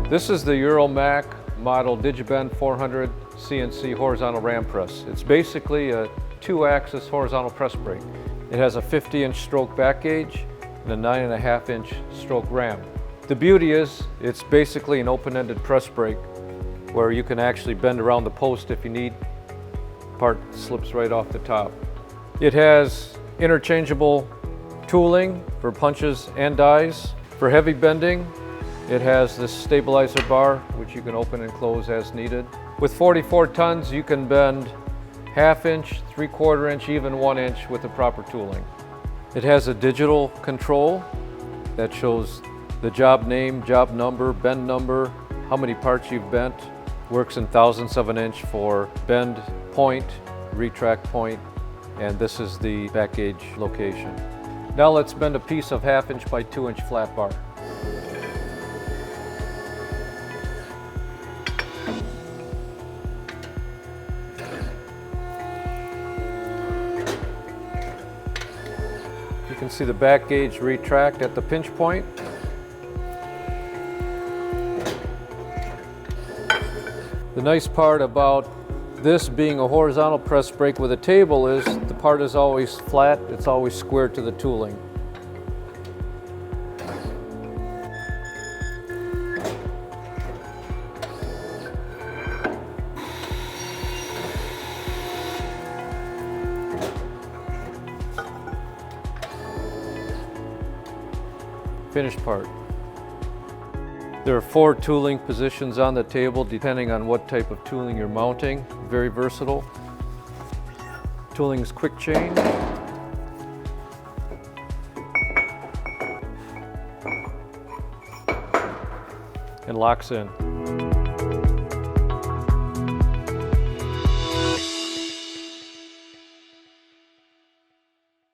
This is the Euromac model Digibend 400 CNC horizontal ram press. It's basically a 2-axis horizontal press brake. It has a 50-inch stroke back gauge and a 9.5-inch stroke ram. The beauty is it's basically an open-ended press brake where you can actually bend around the post if you need. Part slips right off the top. It has interchangeable tooling for punches and dies. For heavy bending, it has this stabilizer bar, which you can open and close as needed. With 44 tons, you can bend 1/2 inch, 3/4 inch, even 1 inch with the proper tooling. It has a digital control that shows the job name, job number, bend number, how many parts you've bent. Works in thousandths of an inch for bend point, retract point, and this is the back gauge location. Now let's bend a piece of 1/2 inch by 2 inch flat bar. You can see the back gauge retract at the pinch point. The nice part about this being a horizontal press brake with a table is the part is always flat, it's always square to the tooling. Finished part. There are 4 tooling positions on the table depending on what type of tooling you're mounting. Very versatile. Tooling is quick chain. And locks in.